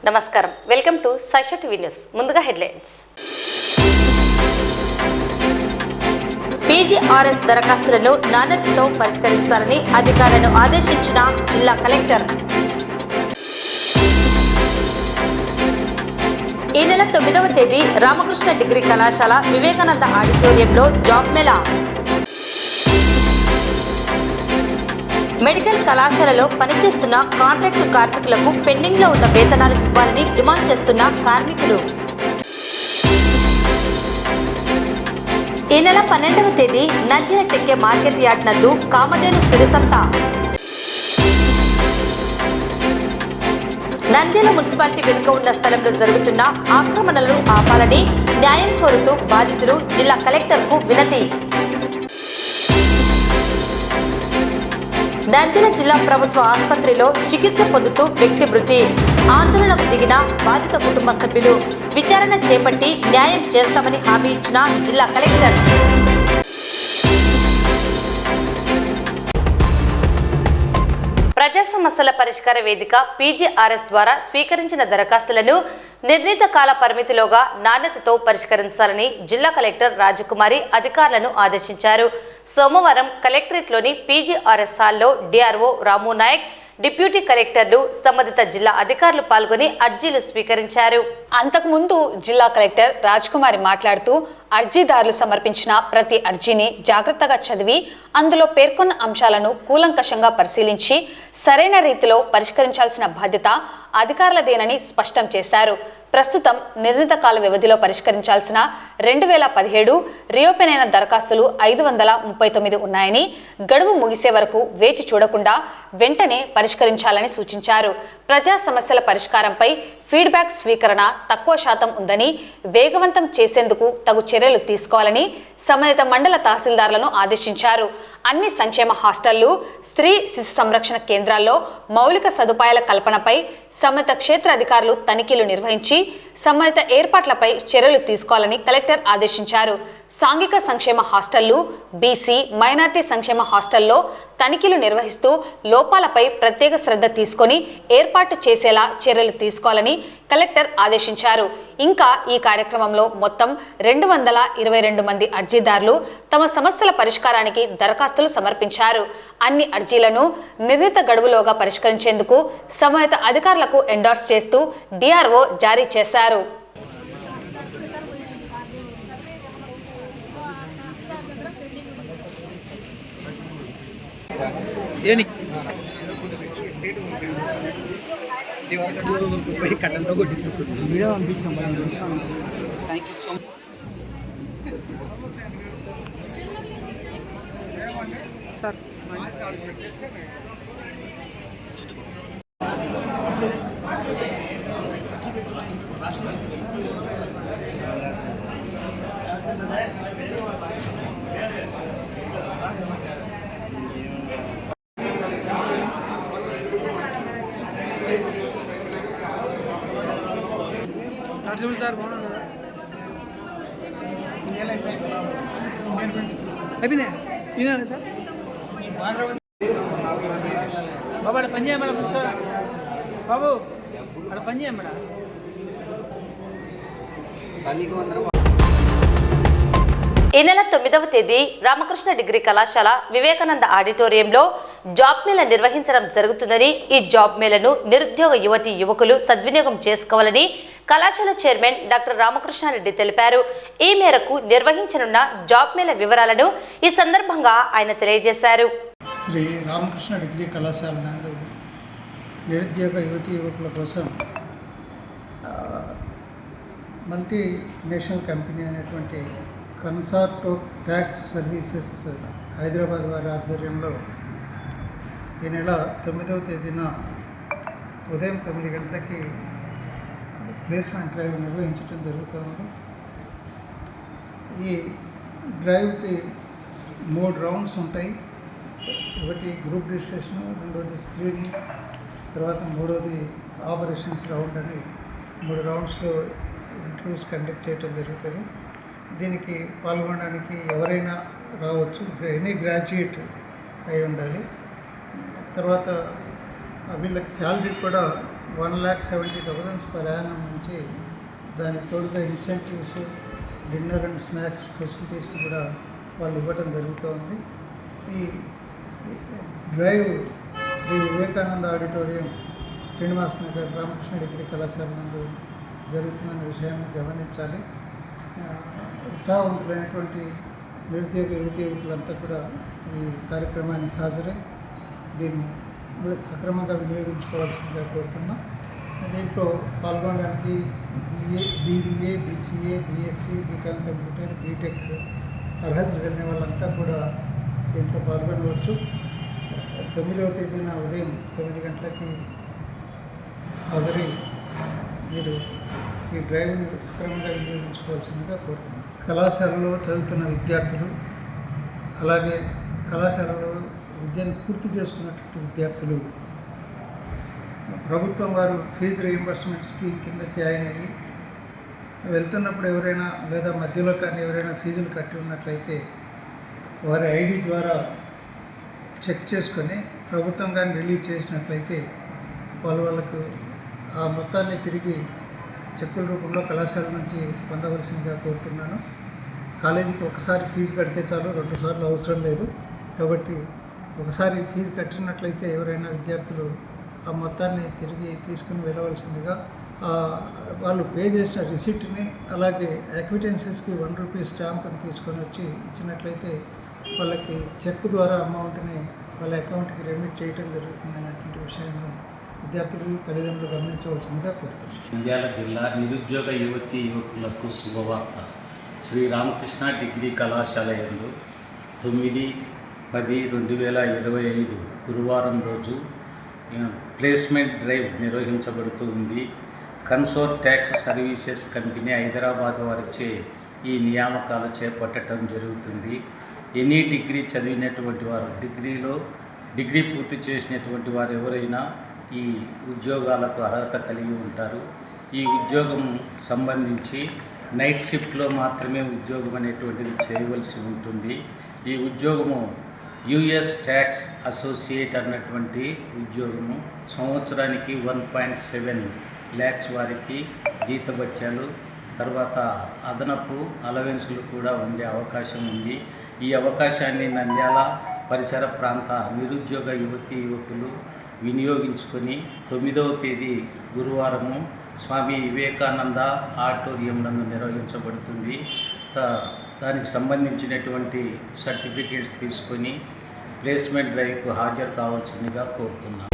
నమస్కారం, welcome to Sakshi TV news. ముందుగా headlines. PGRS దరఖాస్తులను నాణ్యతతో పరిష్కరించాలని అధికారులను ఆదేశించిన జిల్లా కలెక్టర్. ఈ నెల 9వ తేదీ రామకృష్ణ డిగ్రీ కళాశాల వివేకానంద ఆడిటోరియంలో జాబ్ మేళా. మెడికల్ కళాశాలలో పనిచేస్తున్న కాంట్రాక్టు కార్మికులకు పెండింగ్లో ఉన్న వేతనాలు ఇవ్వాలని డిమాండ్ చేస్తున్న కార్మికులు. ఈ నెల 12వ తేదీ నంద్యాల టెక్కే మార్కెట్ యార్డ్ నందు కామధేను సిరిసంత. నంద్యాల మున్సిపాలిటీ వెనుక ఉన్న స్థలంలో జరుగుతున్న ఆక్రమణలను ఆపాలని న్యాయం కోరుతూ బాధితులు జిల్లా కలెక్టర్కు వినతి. నంద్యాల జిల్లా ప్రభుత్వ ఆసుపత్రిలో చికిత్స పొందుతూ వ్యక్తి మృతి. ఆందోళనకు దిగిన బాధిత కుటుంబ సభ్యులు విచారణ చేపట్టి న్యాయం చేస్తామని హామీ ఇచ్చిన జిల్లా కలెక్టర్. ప్రజా సమస్యల పరిష్కార వేదిక పీజీఆర్ఎస్ ద్వారా స్వీకరించిన దరఖాస్తులను నిర్ణీత కాల పరిమితిలోగా నాణ్యతతో పరిష్కరించాలని జిల్లా కలెక్టర్ రాజకుమారి అధికారులను ఆదేశించారు. సోమవారం కలెక్టరేట్లోని పీజీఆర్ఎస్ హాల్లో డిఆర్ఓ రాము నాయక్, డిప్యూటీ కలెక్టర్లు, సంబంధిత జిల్లా అధికారులు పాల్గొని అర్జీలు స్వీకరించారు. అంతకుముందు జిల్లా కలెక్టర్ రాజకుమారి మాట్లాడుతూ అర్జీదారులు సమర్పించిన ప్రతి అర్జీని జాగ్రత్తగా చదివి అందులో పేర్కొన్న అంశాలను కూలంకషంగా పరిశీలించి సరైన రీతిలో పరిష్కరించాల్సిన బాధ్యత అధికారులదేనని స్పష్టం చేశారు. ప్రస్తుతం నిర్ణీత కాల వ్యవధిలో పరిష్కరించాల్సిన 2017 రీఓపెన్ అయిన దరఖాస్తులు 539 ఉన్నాయని, గడువు ముగిసే వరకు వేచి చూడకుండా వెంటనే పరిష్కరించాలని సూచించారు. ప్రజా సమస్యల పరిష్కారంపై ఫీడ్బ్యాక్ స్వీకరణ తక్కువ శాతం ఉందని, వేగవంతం చేసేందుకు తగు చర్యలు తీసుకోవాలని సంబంధిత మండల తహసీల్దార్లను ఆదేశించారు. అన్ని సంక్షేమ హాస్టళ్లు, స్త్రీ శిశు సంరక్షణ కేంద్రాల్లో మౌలిక సదుపాయాల కల్పనపై సంబంధిత క్షేత్ర అధికారులు తనిఖీలు నిర్వహించి సంబంధిత ఏర్పాట్లపై చర్యలు తీసుకోవాలని కలెక్టర్ ఆదేశించారు. సాంఘిక సంక్షేమ హాస్టళ్లు, బీసీ, మైనార్టీ సంక్షేమ హాస్టల్లో తనిఖీలు నిర్వహిస్తూ లోపాలపై ప్రత్యేక శ్రద్ధ తీసుకొని ఏర్పాటు చేసేలా చర్యలు తీసుకోవాలని కలెక్టర్ ఆదేశించారు. ఇంకా ఈ కార్యక్రమంలో మొత్తం 222 మంది అర్జీదారులు తమ సమస్యల పరిష్కారానికి దరఖాస్తులు సమర్పించారు. అన్ని అర్జీలను నిర్ణీత గడువులోగా పరిష్కరించేందుకు సంబంధిత అధికారులకు ఎండార్స్ చేస్తూ డిఆర్ఓ జారీ చేశారు. సార్ అయిపోయింది వినాలి సార్ బాబు అక్కడ పని చేయమేడం బాబు అక్కడ పని చేయమేడం. ఈ నెల 9వ తేదీ రామకృష్ణ డిగ్రీ కళాశాల వివేకానంద ఆడిటోరియంలో జాబ్ మేళా నిర్వహించడం జరుగుతుందని, ఈ జాబ్ మేళను నిరుద్యోగ యువతి యువకులు సద్వినియోగం చేసుకోవాలని కళాశాల చైర్మన్ డాక్టర్ రామకృష్ణారెడ్డి తెలిపారు. ఈ మేరకు నిర్వహించనున్న జాబ్ మేళా వివరాలను ఈ సందర్భంగా ఆయన తెలియజేశారు. శ్రీ రామకృష్ణ డిగ్రీ కళాశాల నందు నిరుద్యోగ యువతి యువకుల కోసం మల్టీనేషనల్ కంపెనీ అనేటువంటి కన్సార్ట్ ట్యాక్స్ సర్వీసెస్ హైదరాబాద్ వారి ఆధ్వర్యంలో ఈ నెల 9వ తేదీన ఉదయం 9 గంటలకి ప్లేస్మెంట్ డ్రైవ్ నిర్వహించడం జరుగుతుంది. ఈ డ్రైవ్కి 3 రౌండ్స్ ఉంటాయి. ఒకటి గ్రూప్ రిజిస్ట్రేషన్, రెండోది స్క్రీనింగ్, తర్వాత మూడోది ఆపరేషన్స్ రౌండ్ అని 3 రౌండ్స్లో ఇంటర్వ్యూస్ కండక్ట్ చేయడం జరుగుతుంది. దీనికి పాల్గొనడానికి ఎవరైనా రావచ్చు, ఎనీ గ్రాడ్యుయేట్ అయి ఉండాలి. తర్వాత వీళ్ళకి శాలరీ కూడా 1,70,000 per annum నుంచి దానికి తోడుగా incentives, dinner and snacks facilities కూడా వాళ్ళు ఇవ్వడం జరుగుతోంది. ఈ drive Shri Vivekananda auditorium, Srinivas Nagar, Ramakrishna degree కళాశాల నందు జరుగుతున్న విషయాన్ని గమనించాలి. ఉత్సాహవంతులైనటువంటి నిరుద్యోగ యువకులంతా కూడా ఈ కార్యక్రమానికి హాజరై దీన్ని సక్రమంగా వినియోగించుకోవాల్సిందిగా కోరుతున్నాం. దీంట్లో పాల్గొనడానికి BBA, BCA, BSc, BCom computer, BTech అర్హత కలిగిన వాళ్ళంతా కూడా దీంట్లో పాల్గొనవచ్చు. 9వ తేదీన ఉదయం 9 గంటలకి హాజరై మీరు ఈ డ్రైవ్ని సక్రమంగా వినియోగించుకోవాల్సిందిగా కోరుతున్నాం. కళాశాలలో చదువుతున్న విద్యార్థులు, అలాగే కళాశాలలో విద్యను పూర్తి చేసుకున్నటువంటి విద్యార్థులు ప్రభుత్వం వారు ఫీజు రీయింబర్స్మెంట్ స్కీమ్ కింద జాయిన్ అయ్యి వెళ్తున్నప్పుడు ఎవరైనా లేదా మధ్యలో కానీ ఎవరైనా ఫీజులు కట్టి ఉన్నట్లయితే వారి ఐడి ద్వారా చెక్ చేసుకొని ప్రభుత్వం కానీ రిలీజ్ చేసినట్లయితే వాళ్ళకు ఆ మొత్తాన్ని తిరిగి చెక్కుల రూపంలో కళాశాల నుంచి పొందవలసిందిగా కోరుతున్నాను. కాలేజీకి ఒకసారి ఫీజు కడితే చాలు, 2 సార్లు అవసరం లేదు. కాబట్టి ఒకసారి ఫీజు కట్టినట్లయితే ఎవరైనా విద్యార్థులు ఆ మొత్తాన్ని తిరిగి తీసుకుని వెళ్ళవలసిందిగా, వాళ్ళు పే చేసిన రిసిప్ట్ని అలాగే యాక్విటెన్సీస్కి 1 రూపీ స్టాంప్ని తీసుకొని వచ్చి ఇచ్చినట్లయితే వాళ్ళకి చెక్ ద్వారా అమౌంట్ని వాళ్ళ అకౌంట్కి రెమిట్ చేయడం జరుగుతుంది అనేటువంటి విషయాన్ని విద్యార్థులు, తల్లిదండ్రులు గమనించవలసిందిగా కోరుతున్నాను. నంద్యాల జిల్లా నిరుద్యోగ యువకులకు శుభవార్త. శ్రీ రామకృష్ణ డిగ్రీ కళాశాల యందు 9/10/2025 గురువారం రోజు ప్లేస్మెంట్ డ్రైవ్ నిర్వహించబడుతూ ఉంది. కన్సోర్ ట్యాక్స్ సర్వీసెస్ కంపెనీ హైదరాబాద్ వారిచే ఈ నియామకాలు చేపట్టడం జరుగుతుంది. ఎనీ డిగ్రీ చదివినటువంటి వారు, డిగ్రీ పూర్తి చేసినటువంటి వారు ఎవరైనా ఈ ఉద్యోగాలకు అర్హత కలిగి ఉంటారు. ఈ ఉద్యోగం సంబంధించి నైట్ షిఫ్ట్లో మాత్రమే ఉద్యోగం అనేటువంటిది చేయవలసి ఉంటుంది. ఈ ఉద్యోగము యుఎస్ ట్యాక్స్ అసోసియేట్ అన్నటువంటి ఉద్యోగము. సంవత్సరానికి 1.7 lakhs వారికి జీతభత్యాలు, తర్వాత అదనపు అలవెన్సులు కూడా ఉండే అవకాశం ఉంది. ఈ అవకాశాన్ని నంద్యాల పరిసర ప్రాంత నిరుద్యోగ యువకులు వినియోగించుకొని 9వ తేదీ గురువారము స్వామి వివేకానంద ఆడిటోరియం నందు నిర్వహించబడుతుంది. దానికి సంబంధించినటువంటి సర్టిఫికేట్స్ తీసుకొని ప్లేస్మెంట్ డ్రైవ్కు హాజరు కావాల్సిందిగా కోరుతున్నాను.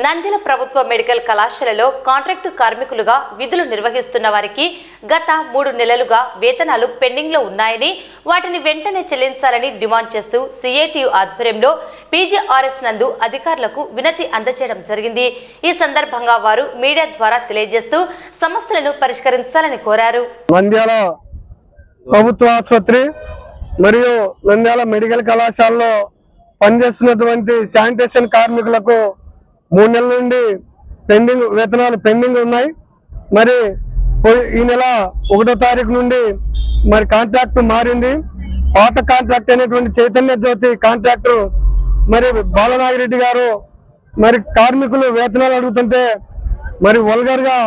నంద్యాల ప్రభుత్వ మెడికల్ కళాశాలలో కాంట్రాక్టు కార్మికులుగా విధులు నిర్వహిస్తున్న వారికి గత 3 నెలలుగా వేతనాలు పెండింగ్లో ఉన్నాయని, వాటిని వెంటనే చెల్లించాలని డిమాండ్ చేస్తూ సిఐటియు ఆధ్వర్యంలో పీజీఆర్ఎస్ నందు అధికారులకు వినతి అందజేయడం జరిగింది. ఈ సందర్భంగా వారు మీడియా ద్వారా తెలియజేస్తూ సమస్యలను పరిష్కరించాలని కోరారు. నంద్యాల ప్రభుత్వ ఆసుపత్రి మరియు నంద్యాల మెడికల్ కళాశాలలో పనిచేస్తున్నటువంటి శానిటేషన్ కార్మికులకు 3 నెలల నుండి వేతనాలు పెండింగ్ ఉన్నాయి. మరి ఈ నెల 1వ తారీఖు నుండి మరి కాంట్రాక్ట్ మారింది. పాత కాంట్రాక్ట్ అయినటువంటి చైతన్య జ్యోతి కాంట్రాక్టర్ మరి బాలనాగిరెడ్డి గారు మరి కార్మికులు వేతనాలు అడుగుతుంటే మరి వల్గర్ గా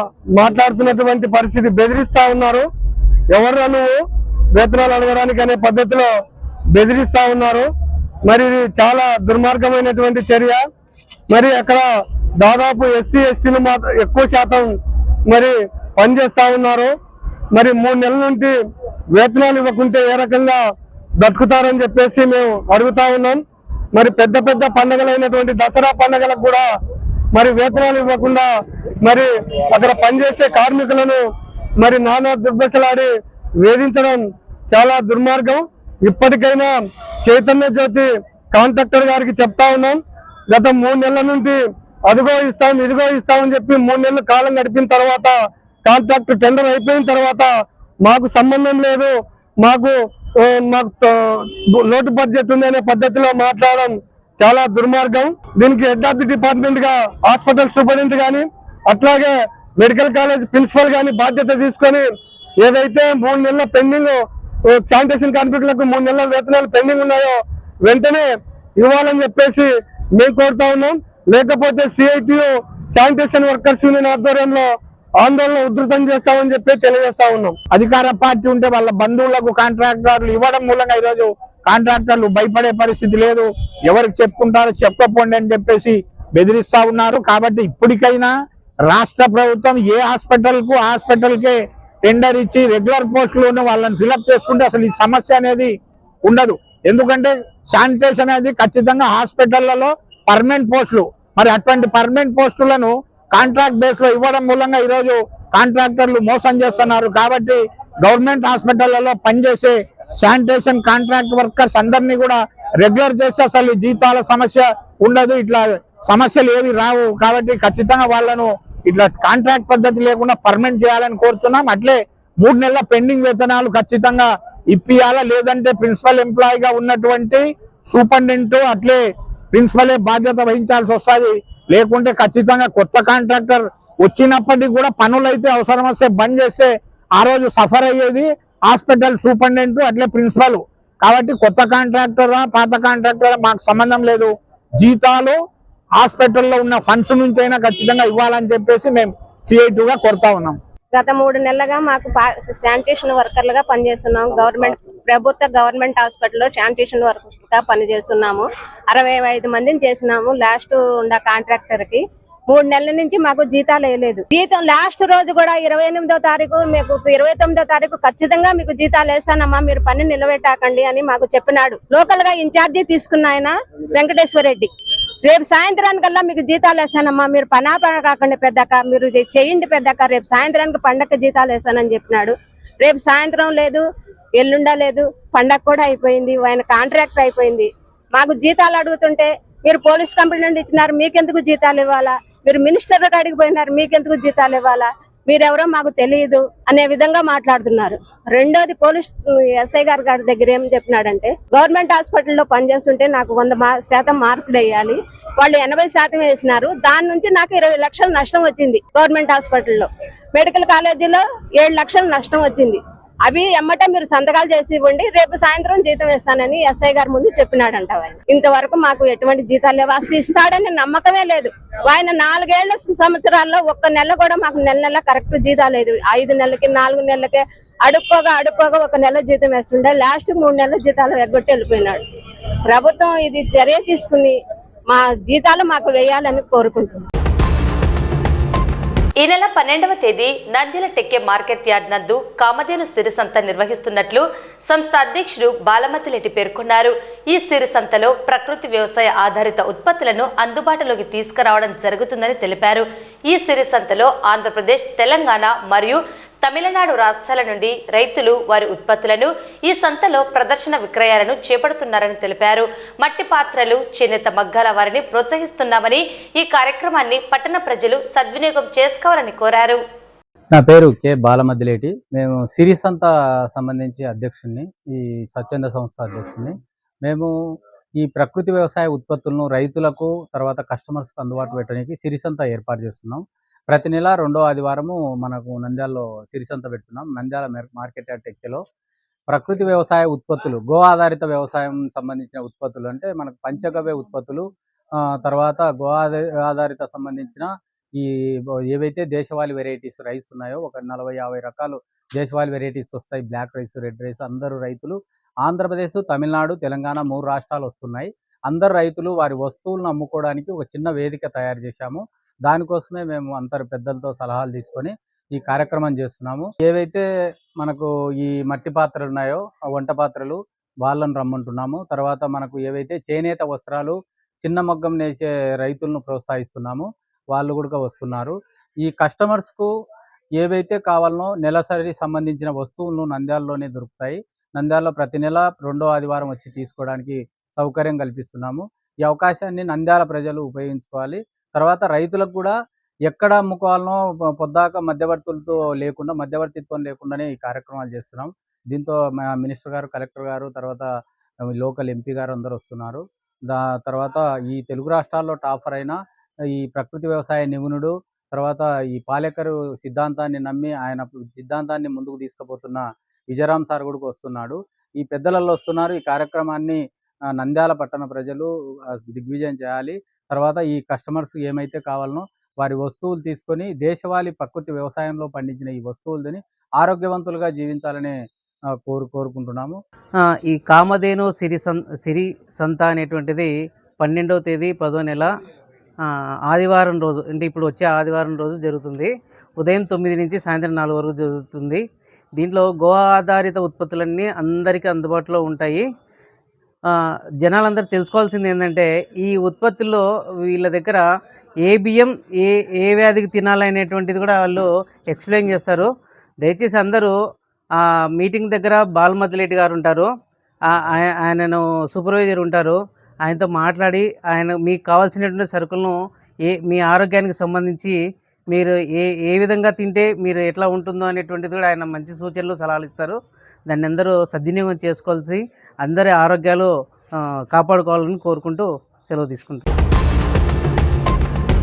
మాట్లాడుతున్నటువంటి పరిస్థితి, బెదిరిస్తా ఉన్నారు. ఎవరు నువ్వు వేతనాలు అడగడానికి అనే పద్ధతిలో బెదిరిస్తా ఉన్నారు. మరి ఇది చాలా దుర్మార్గమైనటువంటి చర్య. మరి అక్కడ దాదాపు ఎస్సీలు ఎక్కువ శాతం మరి పనిచేస్తా ఉన్నారు. మరి 3 నెలల నుండి వేతనాలు ఇవ్వకుంటే ఏ రకంగా బతుకుతారని చెప్పేసి మేము అడుగుతా ఉన్నాం. మరి పెద్ద పెద్ద పండుగలైనటువంటి దసరా పండుగలకు కూడా మరి వేతనాలు ఇవ్వకుండా మరి అక్కడ పనిచేసే కార్మికులను మరి నానా దుర్భశలాడి వేధించడం చాలా దుర్మార్గం. ఇప్పటికైనా చైతన్య జ్యోతి కాంట్రాక్టర్ గారికి చెప్తా ఉన్నాం. గత 3 నెలల నుండి అదిగో ఇస్తాం ఇదిగో ఇస్తామని చెప్పి 3 నెలలు కాలం గడిపిన తర్వాత కాంట్రాక్ట్ టెండర్ అయిపోయిన తర్వాత మాకు సంబంధం లేదు, మాకు లోటు బడ్జెట్ ఉంది అనే పద్ధతిలో మాట్లాడడం చాలా దుర్మార్గం. దీనికి హెడ్ ఆఫ్ ది డిపార్ట్మెంట్ గా హాస్పిటల్ సూపరింటెండెంట్ కానీ అట్లాగే మెడికల్ కాలేజ్ ప్రిన్సిపల్ కానీ బాధ్యత తీసుకొని ఏదైతే 3 నెలల పెండింగ్ శానిటేషన్ కార్మికులకు 3 నెలల వేతనాలు పెండింగ్ ఉన్నాయో వెంటనే ఇవ్వాలని చెప్పేసి మేము కోరుతా ఉన్నాం. లేకపోతే సిఐటియు శానిటేషన్ వర్కర్స్ యూనియన్ ఆధ్వర్యంలో ఆందోళన ఉధృతం చేస్తామని చెప్పి తెలియజేస్తా ఉన్నాం. అధికార పార్టీ ఉంటే వాళ్ళ బంధువులకు కాంట్రాక్టర్లు ఇవ్వడం మూలంగా ఈరోజు కాంట్రాక్టర్లు భయపడే పరిస్థితి లేదు. ఎవరికి చెప్పుకుంటారో చెప్పకపోండి అని చెప్పేసి బెదిరిస్తా ఉన్నారు. కాబట్టి ఇప్పటికైనా రాష్ట్ర ప్రభుత్వం ఏ హాస్పిటల్కే టెండర్ ఇచ్చి రెగ్యులర్ పోస్టులోనే వాళ్ళని ఫిలప్ చేసుకుంటే అసలు ఈ సమస్య అనేది ఉండదు. ఎందుకంటే శానిటేషన్ అనేది ఖచ్చితంగా హాస్పిటళ్లలో పర్మనెంట్ పోస్టులు. మరి అటువంటి పర్మనెంట్ పోస్టులను కాంట్రాక్ట్ బేస్ లో ఇవ్వడం మూలంగా ఈరోజు కాంట్రాక్టర్లు మోసం చేస్తున్నారు. కాబట్టి గవర్నమెంట్ హాస్పిటళ్లలో పనిచేసే శానిటేషన్ కాంట్రాక్ట్ వర్కర్స్ అందరినీ కూడా రెగ్యులర్ చేస్తే అసలు జీతాల సమస్య ఉండదు, ఇట్లా సమస్యలు ఏవి రావు. కాబట్టి ఖచ్చితంగా వాళ్ళను ఇట్లా కాంట్రాక్ట్ పద్ధతి లేకుండా పర్మనెంట్ చేయాలని కోరుతున్నాం. అట్లే 3 నెలల పెండింగ్ వేతనాలు ఖచ్చితంగా ఇప్పియాలా, లేదంటే ప్రిన్సిపల్ ఎంప్లాయీగా ఉన్నటువంటి సూపరింటెండెంట్ అట్లే ప్రిన్సిపలే బాధ్యత వహించాల్సి వస్తుంది. లేకుంటే ఖచ్చితంగా కొత్త కాంట్రాక్టర్ వచ్చినప్పటికీ కూడా పనులు అయితే అవసరం వస్తే బంద్ చేస్తే ఆ రోజు సఫర్ అయ్యేది హాస్పిటల్ సూపరింటెండెంట్ అట్లే ప్రిన్సిపల్. కాబట్టి కొత్త కాంట్రాక్టరా పాత కాంట్రాక్టరా మాకు సంబంధం లేదు. జీతాలు హాస్పిటల్లో ఉన్న ఫండ్స్ నుంచి అయినా ఖచ్చితంగా ఇవ్వాలని చెప్పేసి మేము CI2గా కోరుతా ఉన్నాం. గత 3 నెలలుగా మాకు శానిటేషన్ వర్కర్లుగా పనిచేస్తున్నాం. గవర్నమెంట్ హాస్పిటల్లో శానిటేషన్ వర్కర్స్ గా పనిచేస్తున్నాము. 65 మందిని చేసినాము. లాస్ట్ ఉన్న కాంట్రాక్టర్ కి 3 నెలల నుంచి మాకు జీతాలు వేయలేదు. జీతం లాస్ట్ రోజు కూడా 28వ తారీఖు మీకు 29వ తారీఖు ఖచ్చితంగా మీకు జీతాలు వేస్తానమ్మా, మీరు పని నిలబెట్టాకండి అని మాకు చెప్పినాడు. లోకల్ గా ఇన్ఛార్జి తీసుకున్న ఆయన వెంకటేశ్వర రెడ్డి. రేపు సాయంత్రానికల్లా మీకు జీతాలు వేస్తానమ్మా, మీరు పనా కాకండి పెద్దక, మీరు చేయండి పెద్దక, రేపు సాయంత్రానికి పండగ జీతాలు వేస్తానని చెప్పినాడు. రేపు సాయంత్రం లేదు, ఎల్లుండా లేదు, పండగ కూడా అయిపోయింది, ఆయన కాంట్రాక్ట్ అయిపోయింది. మాకు జీతాలు అడుగుతుంటే మీరు పోలీస్ కంప్లైంట్ ఇచ్చినారు, మీకెందుకు జీతాలు ఇవ్వాలా, మీరు మినిస్టర్ కాడికి పోయినారు, మీకెందుకు జీతాలు ఇవ్వాలా, మీరెవరో మాకు తెలియదు అనే విధంగా మాట్లాడుతున్నారు. రెండోది పోలీస్ SI గారి దగ్గర ఏం చెప్పినాడంటే, గవర్నమెంట్ హాస్పిటల్లో పనిచేస్తుంటే నాకు 100% మార్కులు వేయాలి, వాళ్ళు 80% వేసినారు, దాని నుంచి నాకు 20 లక్షలు నష్టం వచ్చింది. గవర్నమెంట్ హాస్పిటల్లో మెడికల్ కాలేజీలో 7 లక్షలు నష్టం వచ్చింది. అవి ఎమ్మట మీరు సంతకాలు చేసి ఇవ్వండి, రేపు సాయంత్రం జీతం ఇస్తానని SI గారి ముందు చెప్పినాడంట. ఆయన ఇంతవరకు మాకు ఎటువంటి జీతాలు లేవు, అసలు ఇస్తాడని నమ్మకమే లేదు. ఆయన 4 సంవత్సరాల్లో 1 నెల కూడా మాకు నెల కరెక్ట్ జీతాలు లేదు. 5 నెలలకి 4 నెలలకే అడుక్కోగా 1 నెల జీతం వేస్తుండే, లాస్ట్ 3 నెలల జీతాలు ఎగ్గొట్టి వెళ్ళిపోయినాడు. ప్రభుత్వం ఇది చర్య తీసుకుని మా జీతాలు మాకు వేయాలని కోరుకుంటున్నాం. ఈ నెల 12వ తేదీ నంద్యాల టెక్కే మార్కెట్ యార్డ్ నందు కామధేను సిరి సంత నిర్వహిస్తున్నట్లు సంస్థ అధ్యక్షుడు బాలమతిరెడ్డి పేర్కొన్నారు. ఈ సిరి సంతలో ప్రకృతి వ్యవసాయ ఆధారిత ఉత్పత్తులను అందుబాటులోకి తీసుకురావడం జరుగుతుందని తెలిపారు. ఈ సిరి సంతలో ఆంధ్రప్రదేశ్, తెలంగాణ మరియు తమిళనాడు రాష్ట్రాల నుండి రైతులు వారి ఉత్పత్తులను ఈ సంతలో ప్రదర్శన విక్రయాలను చేపడుతున్నారని తెలిపారు. మట్టి పాత్రలు, చేనేత మగ్గాల వారిని ప్రోత్సహిస్తున్నామని, ఈ కార్యక్రమాన్ని పట్టణ ప్రజలు సద్వినియోగం చేసుకోవాలని కోరారు. నా పేరు కె బాలమతిరెడ్డి. మేము సిరి సంత సంబంధించి అధ్యక్షుడిని, ఈ స్వచ్ఛంద సంస్థ అధ్యక్షుడిని. మేము ఈ ప్రకృతి వ్యవసాయ ఉత్పత్తులను రైతులకు తర్వాత కస్టమర్స్కి అందుబాటు పెట్టడానికి సిరి సంత ఏర్పాటు చేస్తున్నాం. ప్రతి నెల 2వ ఆదివారము మనకు నంద్యాలలో సిరి సంత పెడుతున్నాం. నంద్యాల మార్కెట్ యార్డ్ టెక్కేలో ప్రకృతి వ్యవసాయ ఉత్పత్తులు, గో ఆధారిత వ్యవసాయం సంబంధించిన ఉత్పత్తులు అంటే మనకు పంచగవ్య ఉత్పత్తులు, తర్వాత గో ఆధారిత సంబంధించిన ఈ ఏవైతే దేశవాళీ వెరైటీస్ రైస్ ఉన్నాయో ఒక 40-50 రకాలు దేశవాళీ వెరైటీస్ వస్తాయి. Black rice, red rice. అందరూ రైతులు ఆంధ్రప్రదేశ్, తమిళనాడు, తెలంగాణ 3 రాష్ట్రాలు వస్తున్నాయి. అందరు రైతులు వారి వస్తువులను అమ్ముకోవడానికి ఒక చిన్న వేదిక తయారు చేశాము. దానికోసమే మేము అందరు పెద్దలతో సలహాలు తీసుకొని ఈ కార్యక్రమం చేస్తున్నాము. ఏవైతే మనకు ఈ మట్టి పాత్రలు ఉన్నాయో వంట పాత్రలు వాళ్ళను రమ్మంటున్నాము. తర్వాత మనకు ఏవైతే చేనేత వస్త్రాలు, చిన్న మగ్గం నేసే రైతులను ప్రోత్సహిస్తున్నాము, వాళ్ళు కూడా వస్తున్నారు. ఈ కస్టమర్స్కు ఏవైతే కావాలనో నెలసరి సంబంధించిన వస్తువులను నంద్యాలలోనే దొరుకుతాయి. నంద్యాలలో ప్రతి నెల 2వ ఆదివారం వచ్చి తీసుకోవడానికి సౌకర్యం కల్పిస్తున్నాము. ఈ అవకాశాన్ని నంద్యాల ప్రజలు ఉపయోగించుకోవాలి. తర్వాత రైతులకు కూడా ఎక్కడ అమ్ముకోవాలనో పొద్దాక మధ్యవర్తిత్వం లేకుండానే ఈ కార్యక్రమాలు చేస్తున్నాం. దీంతో మా మినిస్టర్ గారు, కలెక్టర్ గారు, తర్వాత లోకల్ MP గారు అందరూ వస్తున్నారు. తర్వాత ఈ తెలుగు రాష్ట్రాల్లో టాపర్ అయిన ఈ ప్రకృతి వ్యవసాయ నిపుణుడు, తర్వాత ఈ పాలేకరు సిద్ధాంతాన్ని నమ్మి ఆయన సిద్ధాంతాన్ని ముందుకు తీసుకుపోతున్న విజయరామ్ సార్ కూడా వస్తున్నాడు. ఈ పెద్దలలో వస్తున్నారు. ఈ కార్యక్రమాన్ని నంద్యాల పట్టణ ప్రజలు దిగ్విజయం చేయాలి. తర్వాత ఈ కస్టమర్స్ ఏమైతే కావాలనో వారి వస్తువులు తీసుకొని దేశవాళీ ప్రకృతి వ్యవసాయంలో పండించిన ఈ వస్తువులని ఆరోగ్యవంతులుగా జీవించాలని కోరుకుంటున్నాము. ఈ కామధేను సిరి సంత అనేటువంటిది 12వ తేదీ 10వ నెల ఆదివారం రోజు, అంటే ఇప్పుడు వచ్చే ఆదివారం రోజు జరుగుతుంది. ఉదయం 9 నుంచి సాయంత్రం 4 వరకు జరుగుతుంది. దీంట్లో గో ఆధారిత ఉత్పత్తులన్నీ అందరికీ అందుబాటులో ఉంటాయి. జనాలందరూ తెలుసుకోవాల్సింది ఏంటంటే ఈ ఉత్పత్తుల్లో వీళ్ళ దగ్గర ఏ బియ్యం ఏ వ్యాధికి తినాలనేటువంటిది కూడా వాళ్ళు ఎక్స్ప్లెయిన్ చేస్తారు. దయచేసి అందరూ మీటింగ్ దగ్గర బాలమద్దిలేటి గారు ఉంటారు, ఆయనను సూపర్వైజర్ ఉంటారు, ఆయనతో మాట్లాడి మీకు కావాల్సినటువంటి సరుకులను మీ ఆరోగ్యానికి సంబంధించి మీరు ఏ విధంగా తింటే మీరు ఎట్లా ఉంటుందో అనేటువంటిది కూడా ఆయన మంచి సూచనలు సలహాలు ఇస్తారు. దాన్ని అందరూ సద్వినియోగం చేసుకోవాల్సి అందరి ఆరోగ్యాలు కాపాడుకోవాలని కోరుకుంటూ సెలవు తీసుకుంటారు.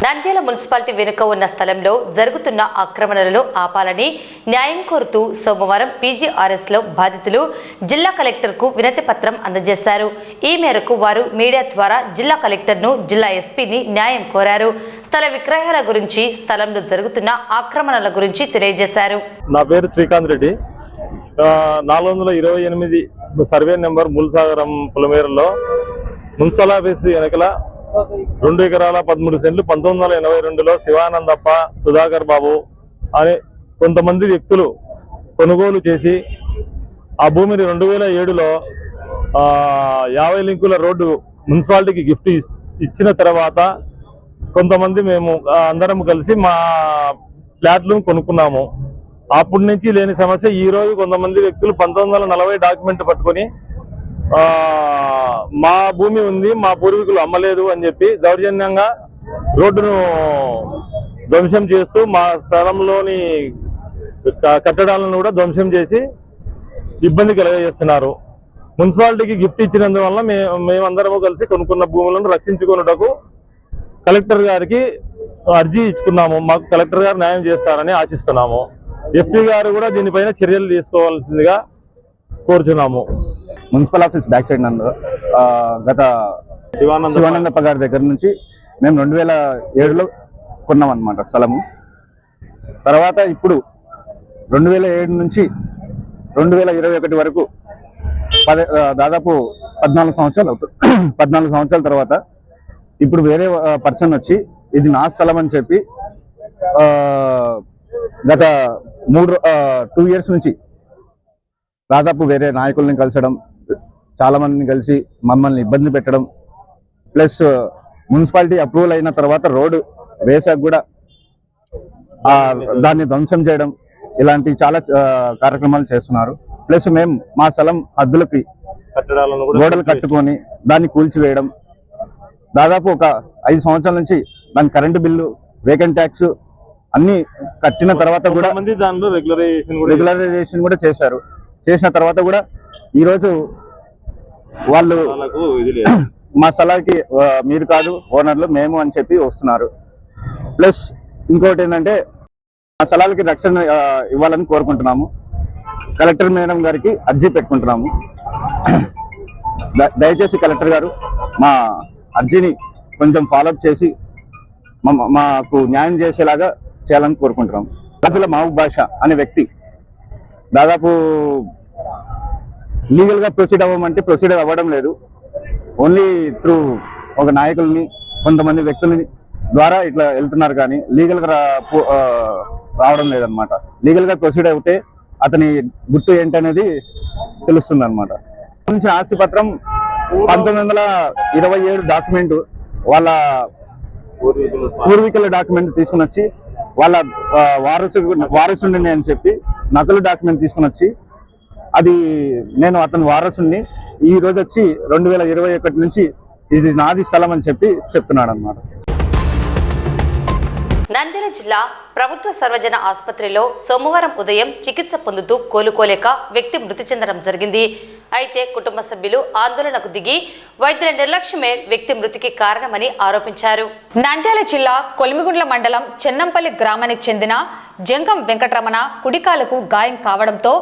నంద్యాల మున్సిపాలిటీ వెనుక ఉన్న స్థలంలో జరుగుతున్న ఆక్రమణలను ఆపాలని న్యాయం కోరుతూ సోమవారం పీజీఆర్ఎస్లో బాధితులు జిల్లా కలెక్టర్కు వినతి పత్రం అందజేశారు. ఈ మేరకు వారు మీడియా ద్వారా జిల్లా కలెక్టర్ను, జిల్లా ఎస్పీని న్యాయం కోరారు. స్థల విక్రయాల గురించి, స్థలంలో జరుగుతున్న ఆక్రమణల గురించి తెలియజేశారు. నా పేరు శ్రీకాంత్ రెడ్డి. 428 సర్వే నెంబర్ ముల్సాగరం పులమేరలో మున్సిపల్ ఆఫీసు వెనకల 2 ఎకరాల 13 సెంట్లు 1982లో శివానందప్ప, సుధాకర్ బాబు అనే కొంతమంది వ్యక్తులు కొనుగోలు చేసి ఆ భూమిని 2007లో 50 లింకుల రోడ్డు మున్సిపాలిటీకి గిఫ్ట్ ఇచ్చిన తర్వాత కొంతమంది మేము అందరం కలిసి మా ఫ్లాట్లను కొనుక్కున్నాము. అప్పటి నుంచి లేని సమస్య ఈ రోజు కొంతమంది వ్యక్తులు 1940 డాక్యుమెంట్ పట్టుకొని మా భూమి ఉంది, మా పూర్వీకులు అమ్మలేదు అని చెప్పి దౌర్జన్యంగా రోడ్డును ధ్వంసం చేస్తూ మా స్థలంలోని కట్టడాలను కూడా ధ్వంసం చేసి ఇబ్బంది కలగజేస్తున్నారు. మున్సిపాలిటీకి గిఫ్ట్ ఇచ్చినందువల్ల మేమందరము కలిసి కొనుక్కున్న భూములను రక్షించుకున్నటకు కలెక్టర్ గారికి అర్జీ ఇచ్చుకున్నాము. మాకు కలెక్టర్ గారు న్యాయం చేస్తారని ఆశిస్తున్నాము. ఎస్పీ గారు కూడా దీనిపైన చర్యలు తీసుకోవాల్సిందిగా కోరుచున్నాము. మున్సిపల్ ఆఫీస్ బ్యాక్ సైడ్ నందు గత శివానందప్ప గారి దగ్గర నుంచి మేము 2007లో కొన్నాం అన్నమాట స్థలము. తర్వాత ఇప్పుడు 2007 నుంచి 2021 వరకు దాదాపు 14 సంవత్సరాలు అవుతుంది. 14 సంవత్సరాల తర్వాత ఇప్పుడు వేరే పర్సన్ వచ్చి ఇది నా స్థలం అని చెప్పి గత 2 ఇయర్స్ నుంచి దాదాపు వేరే నాయకుల్ని కలిసడం, చాలా మందిని కలిసి మమ్మల్ని ఇబ్బంది పెట్టడం, ప్లస్ మున్సిపాలిటీ అప్రూవల్ అయిన తర్వాత రోడ్డు వేసాక కూడా దాన్ని ధ్వంసం చేయడం, ఇలాంటి చాలా కార్యక్రమాలు చేస్తున్నారు. ప్లస్ మేము మా స్థలం హద్దులకి గోడలు కట్టుకొని దాన్ని కూల్చివేయడం, దాదాపు ఒక 5 సంవత్సరాల నుంచి దాని కరెంటు బిల్లు, వేకెంట్ ట్యాక్స్ అన్ని కట్టిన తర్వాత కూడా దానిలో రెగ్యులరైజేషన్ కూడా చేశారు. చేసిన తర్వాత కూడా ఈరోజు వాళ్ళు మా స్థలానికి మీరు కాదు ఓనర్లు, మేము అని చెప్పి వస్తున్నారు. ప్లస్ ఇంకోటి ఏంటంటే మా స్థలాలకి రక్షణ ఇవ్వాలని కోరుకుంటున్నాము. కలెక్టర్ మేడం గారికి అర్జీ పెట్టుకుంటున్నాము. దయచేసి కలెక్టర్ గారు మా అర్జీని కొంచెం ఫాలోఅప్ చేసి మాకు న్యాయం చేసేలాగా చేయాలని కోరుకుంటున్నాం. మహబూబ్ బాషా అనే వ్యక్తి దాదాపు లీగల్గా ప్రొసీడ్ అవ్వమంటే ప్రొసీడ్ అవ్వడం లేదు. ఓన్లీ త్రూ ఒక నాయకుల్ని, కొంతమంది వ్యక్తులని ద్వారా ఇట్లా వెళ్తున్నారు, కానీ లీగల్గా రావడం లేదనమాట. లీగల్గా ప్రొసీడ్ అయితే అతని గుర్తు ఏంటనేది తెలుస్తుంది అనమాట. నుంచి ఆస్తి పత్రం 1927 డాక్యుమెంట్, వాళ్ళ పూర్వీకుల డాక్యుమెంట్ తీసుకుని వచ్చి వాళ్ళ వారసుడిని అని చెప్పి నకలు డాక్యుమెంట్ తీసుకుని వచ్చి అది నేను అతని వారసుడిని ఈ రోజు వచ్చి 2021 నుంచి ఇది నాది స్థలం అని చెప్పి చెప్తున్నాడు అన్నమాట. నంద్యాల జిల్లా ప్రభుత్వ సర్వజన ఆసుపత్రిలో సోమవారం ఉదయం చికిత్స పొందుతూ కోలుకోలేక వ్యక్తి మృతి చెందడం జరిగింది. అయితే కుటుంబ సభ్యులు ఆందోళనకు దిగి వైద్యుల నిర్లక్ష్యమే వ్యక్తి మృతికి కారణమని ఆరోపించారు. నంద్యాల జిల్లా కొలిమిగుండ్ల మండలం చెన్నంపల్లి గ్రామానికి చెందిన జంగం వెంకటరమణ కుడికాలకు గాయం కావడంతో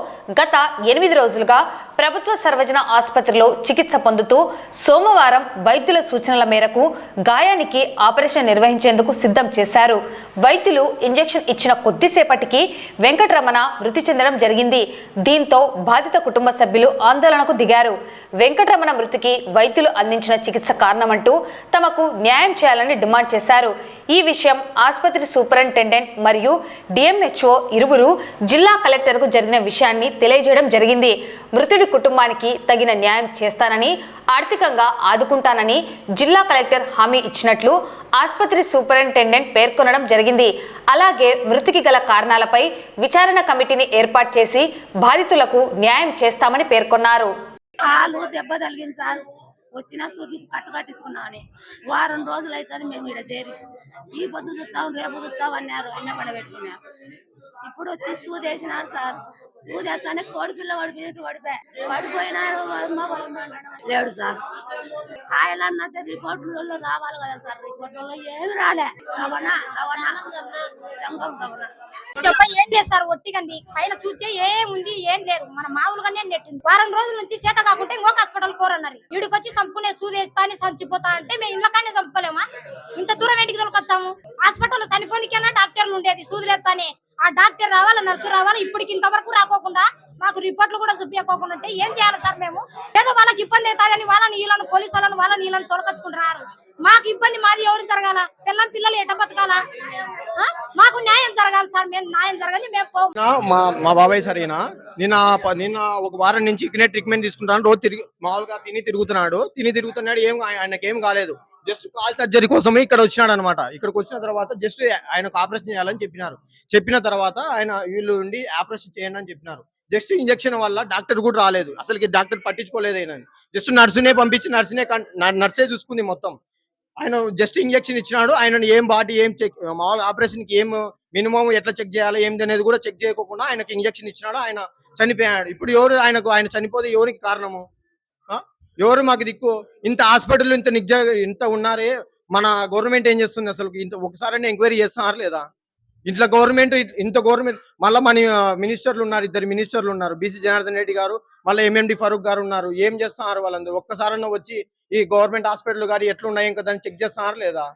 గత 8 రోజులుగా ప్రభుత్వ సర్వజన ఆసుపత్రిలో చికిత్స పొందుతూ సోమవారం వైద్యుల సూచనల మేరకు గాయానికి ఆపరేషన్ నిర్వహించేందుకు సిద్ధం చేశారు. వైద్యులు ఇంజెక్షన్ ఇచ్చిన కొద్దిసేపటికి వెంకటరమణ మృతి చెందడం జరిగింది. దీంతో బాధిత కుటుంబ సభ్యులు ఆందోళనకు దిగారు. వెంకటరమణ మృతికి వైద్యులు అందించిన చికిత్స కారణమంటూ తమకు న్యాయం చేయాలని డిమాండ్ చేశారు. ఈ విషయం ఆసుపత్రి సూపరింటెండెంట్ మరియు డిఎంహెచ్ఓ ఇరువురు జిల్లా కలెక్టర్కు జరిగిన విషయాన్ని తెలియజేయడం జరిగింది. మృతుడి కుటుంబానికి తగిన న్యాయం చేస్తానని, ఆర్థికంగా ఆదుకుంటానని జిల్లా కలెక్టర్ హామీ ఇచ్చినట్లు ఆసుపత్రి సూపరింటెండెంట్ పేర్కొనడం జరిగింది. అలాగే మృతికి గల కారణాలపై విచారణ కమిటీని ఏర్పాటు చేసి బాధితులకు న్యాయం చేస్తామని పేర్కొన్నారు. కాలు దెబ్బ తగిలింది సార్, వచ్చినా చూపించి కట్టించుకున్నామని వారం రోజులు అవుతుంది మేము ఇక్కడ చేరి. ఈ పొద్దు చూస్తాం రేపు చూస్తాం అన్నారు, ఎన్న పడ పెట్టుకున్నారు. ఇప్పుడు వచ్చి సూది వేసినాడు సార్. సూది వేస్తానే కోడి పిల్ల పడిపోయినట్టు పడిపోయినాడు. లేడు సార్. కాయలు అన్నట్టు రిపోర్టులలో రావాలి కదా సార్, రిపోర్టులలో ఏమి రాలే. రవాణా ఏం లేదు సార్, ఒట్టిగంది పైన చూచే ఏముంది ఏం లేదు. మన మామూలుగానే నెట్టింది. వారం రోజుల నుంచి చేత కాకుంటే ఇంకొక హాస్పిటల్ కోరన్నారు. ఈడికొచ్చి చంపుకునే సూదేస్తా అని చంచిపోతా అంటే మేము ఇంట్లోకానే చంపుకోలేమా? ఇంత దూరం ఇంటికి తొలకొచ్చాము. హాస్పిటల్ చనిపోనికైనా డాక్టర్లు ఉండేది సూదులేచ్చని. ఆ డాక్టర్ రావాలా, నర్సు రావాలా, ఇప్పటికి ఇంతవరకు రాకోకుండా మాకు రిపోర్ట్లు కూడా చూపించకోకుండా అంటే ఏం చేయాలి సార్? మేము ఏదో వాళ్ళకి ఇబ్బంది అవుతాయని వాళ్ళని వీళ్ళని పోలీసు వాళ్ళని వీళ్ళని తొలకొచ్చుకుంటున్నారు. మాకు ఇబ్బంది మాది ఎవరు జరగాల? పిల్లలు ఎట బతకాలా? మాకు న్యాయం జరగాలి సార్. మేము న్యాయం జరగాలి. మేము మా బాబాయ్ సరేనా నిన్న ఒక వారం నుంచి ఇక్కడే ట్రీట్మెంట్ తీసుకుంటాను. రోజు తిరిగి మామూలుగా తిరుగుతున్నాడు. ఆయనకేం కాలేదు. జస్ట్ కాల్ సర్జరీ కోసం ఇక్కడ వచ్చినాడు అనమాట. ఇక్కడికి వచ్చిన తర్వాత జస్ట్ ఆయనకు ఆపరేషన్ చేయాలని చెప్పిన తర్వాత ఆయన వీళ్ళు ఉండి ఆపరేషన్ చేయండి అని చెప్పినారు. జస్ట్ ఇంజక్షన్ వల్ల డాక్టర్ కూడా రాలేదు. అసలుకి డాక్టర్ పట్టించుకోలేదు. ఆయన జస్ట్ నర్సునే పంపించి నర్సే చూసుకుంది మొత్తం. ఆయన జస్ట్ ఇంజక్షన్ ఇచ్చినాడు. ఆయన ఏం బాడీ ఏం చెక్ మామూలు ఆపరేషన్ కి ఏం మినిమం ఎట్లా చెక్ చేయాలి ఏంది అనేది కూడా చెక్ చేయకుండా ఆయనకి ఇంజక్షన్ ఇచ్చినాడు. ఆయన చనిపోయాడు. ఇప్పుడు ఎవరు ఆయన చనిపోతే ఎవరికి కారణము? ఎవరు మాకు దిక్కు? ఇంత హాస్పిటల్ ఇంత ఉన్నారే, మన గవర్నమెంట్ ఏం చేస్తుంది అసలు? ఇంత ఒకసారి ఎంక్వైరీ చేస్తున్నారు లేదా? ఇంత గవర్నమెంట్ మళ్ళీ మన మినిస్టర్లు ఉన్నారు, 2 మినిస్టర్లు ఉన్నారు. బీసీ జనార్దన్ రెడ్డి గారు, మళ్ళీ ఎంఎండి ఫరూక్ గారు ఉన్నారు. ఏం చేస్తున్నారు వాళ్ళందరూ? ఒక్కసారన్నా వచ్చి ఈ గవర్నమెంట్ హాస్పిటల్ గారు ఎట్లున్నాయి ఇంకా దాన్ని చెక్ చేస్తున్నారు లేదా?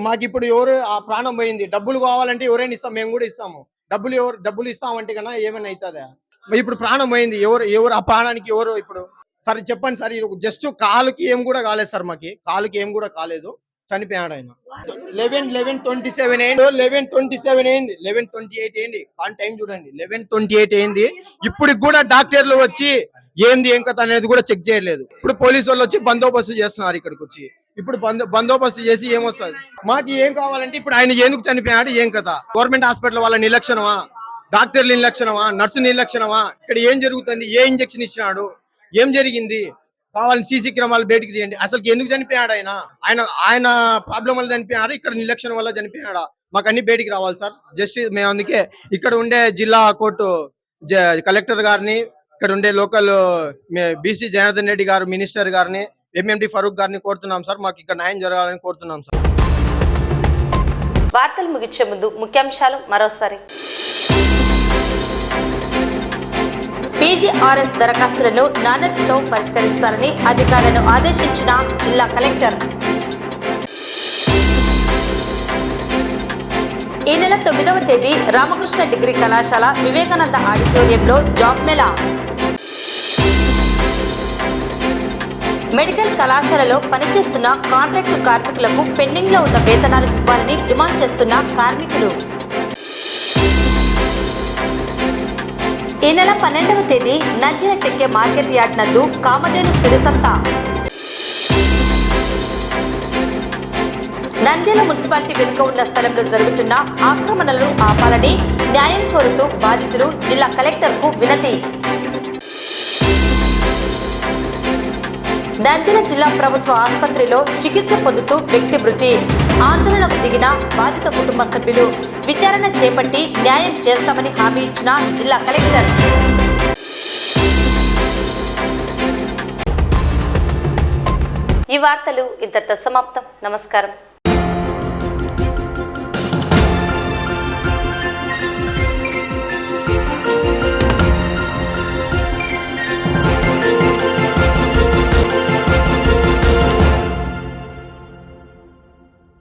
మాకు ఇప్పుడు ఎవరు ఆ ప్రాణం పోయింది. డబ్బులు కావాలంటే ఎవరైనా ఇస్తాం, మేము కూడా ఇస్తాము. డబ్బులు ఇస్తామంటే కన్నా ఏమైనా అవుతుందా? ఇప్పుడు ప్రాణం పోయింది. ఎవరు ఆ ప్రాణానికి ఎవరు? ఇప్పుడు సరే చెప్పండి సార్. జస్ట్ కాలుకి ఏం కూడా కాలేదు సార్. కాలుకి ఏం కూడా కాలేదు. చనిపోయాడు ఆయన. 11:27 అయింది. 11:27 అయింది. 11:28 అయింది. కానీ టైం చూడండి, 11:28 అయింది. ఇప్పుడు కూడా డాక్టర్లు వచ్చి ఏంది ఏం కథ అనేది కూడా చెక్ చేయలేదు. ఇప్పుడు పోలీసు వాళ్ళు వచ్చి బందోబస్తు చేస్తున్నారు ఇక్కడికి వచ్చి. ఇప్పుడు బందోబస్తు చేసి ఏమొస్తుంది? మాకు ఏం కావాలంటే ఇప్పుడు ఆయన ఎందుకు చనిపోయాడు ఏం కథ? గవర్నమెంట్ హాస్పిటల్ వాళ్ళ నిర్లక్ష్యమా? డాక్టర్లు నిర్లక్ష్యమా? నర్సు నిర్లక్ష్యమా? ఇక్కడ ఏం జరుగుతుంది? ఏ ఇంజక్షన్ ఇచ్చినాడు? ఏం జరిగింది? కావాలని సీసీ క్రమాలు బయటికి తీయండి. అసలు ఎందుకు చనిపోయాడు ఆయన ప్రాబ్లం వల్ల చనిపోయాడు, ఇక్కడ నిర్లక్ష్యం వల్ల చనిపోయాడా? మాకు అన్ని బయటికి రావాలి సార్. జస్ట్ మేము అందుకే ఇక్కడ ఉండే జిల్లా కోర్టు కలెక్టర్ గారిని, ఇక్కడ ఉండే లోకల్ బీసీ జనార్దన్ రెడ్డి గారు మినిస్టర్ గారిని, ఎంఎండి ఫరూక్ గారిని కోరుతున్నాం సార్. మాకు ఇక్కడ న్యాయం జరగాలని కోరుతున్నాం సార్. వార్తలు ముగించే ముందు ముఖ్యాంశాలు మరోసారి. పీజీఆర్ఎస్ దరఖాస్తులను నాణ్యతతో పరిష్కరించాలని అధికారులను ఆదేశించిన జిల్లా కలెక్టర్. ఈ నెల 9వ తేదీ రామకృష్ణ డిగ్రీ కళాశాల వివేకానంద ఆడిటోరియంలో జాబ్ మేళా. మెడికల్ కళాశాలలో పనిచేస్తున్న కాంట్రాక్టు కార్మికులకు పెండింగ్ లో ఉన్న వేతనాలు ఇవ్వాలని డిమాండ్ చేస్తున్న కార్మికులు. ఈ నెల 12వ తేదీ నంద్యాల టెక్కే మార్కెట్ యార్డ్ నందు కామధేను సిరిసంత. నంద్యాల మున్సిపాలిటీ వెనుక ఉన్న స్థలంలో జరుగుతున్న ఆక్రమణలను ఆపాలని న్యాయం కోరుతూ బాధితులు జిల్లా కలెక్టర్కు వినతి. నంద్యాల జిల్లా ప్రభుత్వ ఆసుపత్రిలో చికిత్స పొందుతూ వ్యక్తి మృతి. ఆందోళనకు దిగిన బాధిత కుటుంబ సభ్యులు విచారణ చేపట్టి న్యాయం చేస్తామని హామీ ఇచ్చిన జిల్లా కలెక్టర్. ఈ వార్తలు ఇంతటితో సమాప్తం. నమస్కారం.